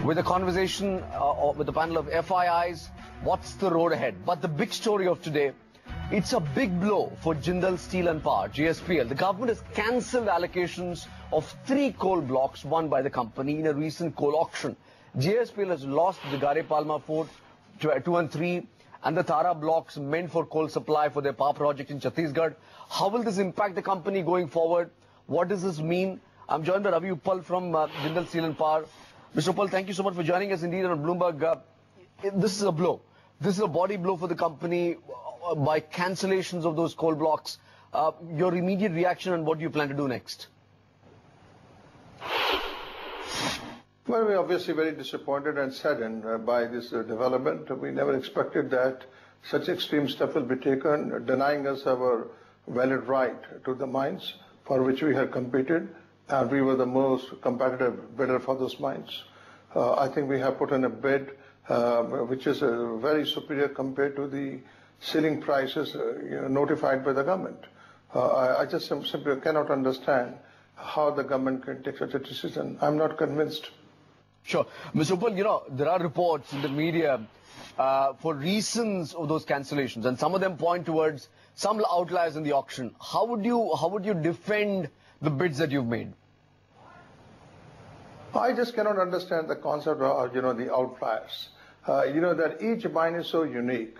with a conversation with a panel of FIIs. What's the road ahead? But the big story of today, it's a big blow for Jindal Steel and Power, JSPL. The government has cancelled allocations of 3 coal blocks won by the company in a recent coal auction. JSPL has lost the Gare Palma Fort 2 and 3 and the Tara blocks meant for coal supply for their power project in Chhattisgarh. How will this impact the company going forward? What does this mean? I'm joined by Ravi Uppal from Jindal Steel and Power. Mr. Uppal, thank you so much for joining us indeed on Bloomberg. This is a blow. This is a body blow for the company by cancellations of those coal blocks. Your immediate reaction and what do you plan to do next? Well, we're obviously very disappointed and saddened by this development. We never expected that such extreme steps will be taken, denying us our valid right to the mines for which we had competed, and we were the most competitive bidder for those mines. I think we have put in a bid which is very superior compared to the ceiling prices notified by the government. I just simply cannot understand how the government can take such a decision. I'm not convinced. Sure. Mr. Uppal, there are reports in the media for reasons of those cancellations, and some of them point towards some outliers in the auction. How would you defend the bids that you've made? I just cannot understand the concept of, the outliers. That each mine is so unique.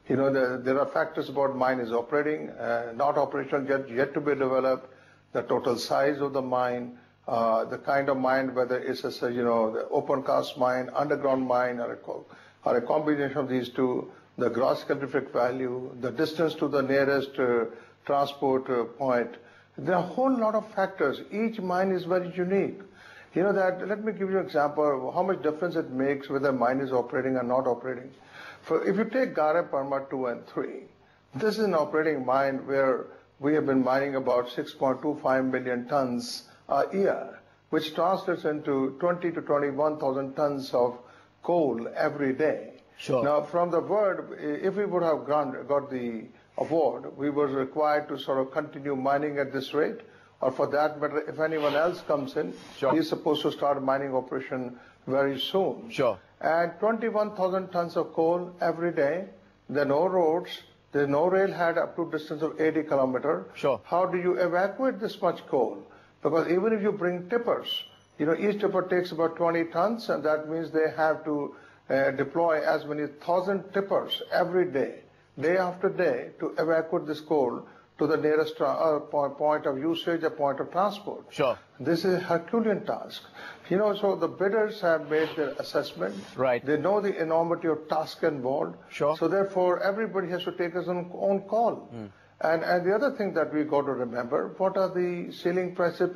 There are factors about mine is operating, not operational, yet to be developed, the total size of the mine, the kind of mine, whether it's the open cast mine, underground mine, or a combination of these two, the gross calorific value, the distance to the nearest transport point. There are a whole lot of factors. Each mine is very unique. Let me give you an example of how much difference it makes whether a mine is operating or not operating. If you take Gare Palma 2 and 3, this is an operating mine where we have been mining about 6.25 million tons a year, which translates into 20 to 21,000 tons of coal every day. Sure. Now, from the word, if we would have got the award, we were required to sort of continue mining at this rate, or for that matter, if anyone else comes in, sure, he's supposed to start mining operation very soon. Sure. And 21,000 tons of coal every day. There are no roads. There's no railhead up to a distance of 80 kilometers. Sure. How do you evacuate this much coal? Because even if you bring tippers, each tipper takes about 20 tons, and that means they have to deploy as many 1,000 tippers every day, day after day, to evacuate this coal to the nearest point of usage, a point of transport. Sure. This is a Herculean task. So the bidders have made their assessment. Right. They know the enormity of task involved. Sure. So therefore, everybody has to take his own call. And the other thing that we got to remember, what are the ceiling prices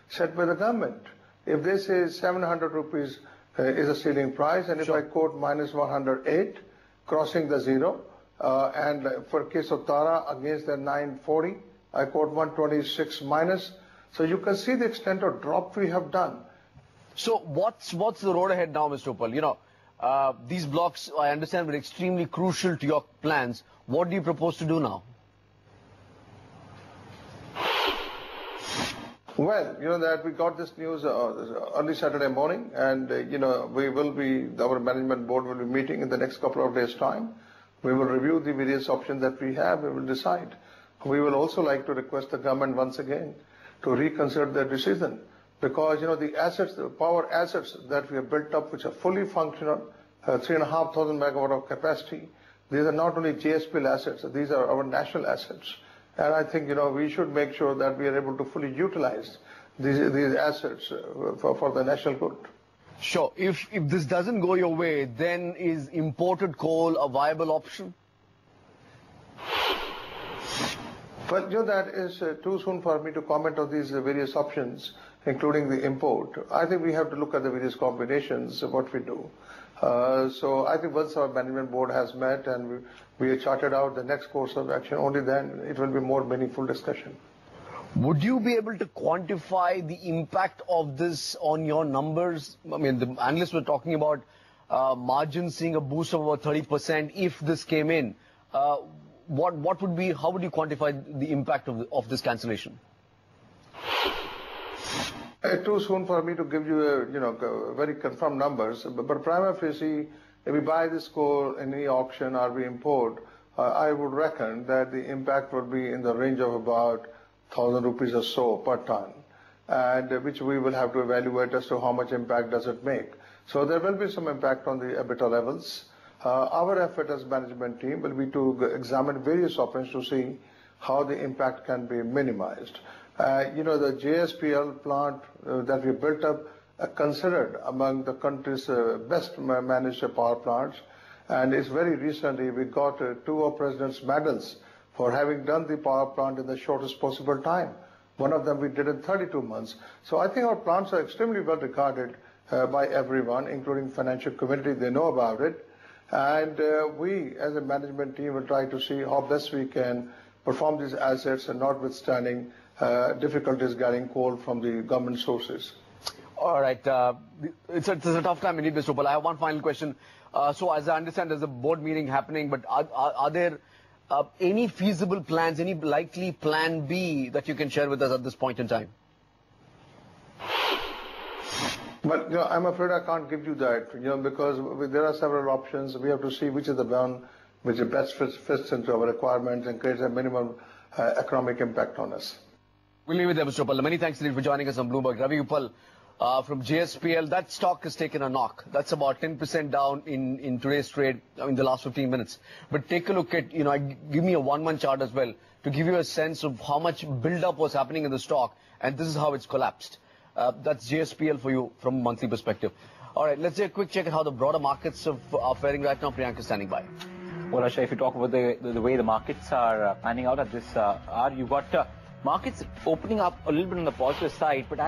set by the government? If they say 700 rupees is a ceiling price, and if I quote minus 108, crossing the zero, and for case of Tara, against the 940, I quote 126 minus. So you can see the extent of drop we have done. So what's the road ahead now, Mr. Uppal? These blocks, I understand, were extremely crucial to your plans. What do you propose to do now? Well, that we got this news early Saturday morning, and, our management board will be meeting in the next couple of days' time. We will review the various options that we have. We will decide. We will also like to request the government once again to reconsider their decision, because, the power assets that we have built up, which are fully functional, 3,500 megawatt of capacity, these are not only JSPL assets, these are our national assets. And I think, we should make sure that we are able to fully utilize these assets for the national good. Sure. If this doesn't go your way, then is imported coal a viable option? Well, that is too soon for me to comment on these various options, including the import. I think we have to look at the various combinations of what we do. So I think once our management board has met and we have charted out the next course of action, only then it will be more meaningful discussion. Would you be able to quantify the impact of this on your numbers? I mean, the analysts were talking about margins seeing a boost of about 30% if this came in. What would be? How would you quantify the impact of this cancellation? Too soon for me to give you very confirmed numbers, but prima facie, if we buy this coal in any auction or we import, I would reckon that the impact would be in the range of about 1,000 rupees or so per ton, and which we will have to evaluate as to how much impact does it make. So there will be some impact on the EBITDA levels. Our effort as management team will be to examine various options to see how the impact can be minimized. The JSPL plant that we built up considered among the country's best managed power plants, and it's very recently we got 2 of President's medals for having done the power plant in the shortest possible time. One of them we did in 32 months. So I think our plants are extremely well regarded by everyone, including financial community. They know about it. And we, as a management team, will try to see how best we can perform these assets and notwithstanding difficulties getting coal from the government sources. All right. It's a tough time indeed, Mr. Uppal. I have one final question. So as I understand, there's a board meeting happening, but are there any feasible plans, any likely plan B that you can share with us at this point in time? But I'm afraid I can't give you that, because there are several options. We have to see which is the one which best fits into our requirements and creates a minimum economic impact on us. We'll leave it there, Mr. Uppal. Many thanks indeed for joining us on Bloomberg. Ravi Uppal from JSPL. That stock has taken a knock. That's about 10% down in today's trade in the last 15 minutes. But take a look at, give me a 1-month chart as well to give you a sense of how much build-up was happening in the stock. And this is how it's collapsed. That's JSPL for you from a monthly perspective. All right, let's take a quick check at how the broader markets are faring right now. Priyanka is standing by. Well, Asha, if you talk about the way the markets are panning out at this hour, you've got markets opening up a little bit on the positive side, but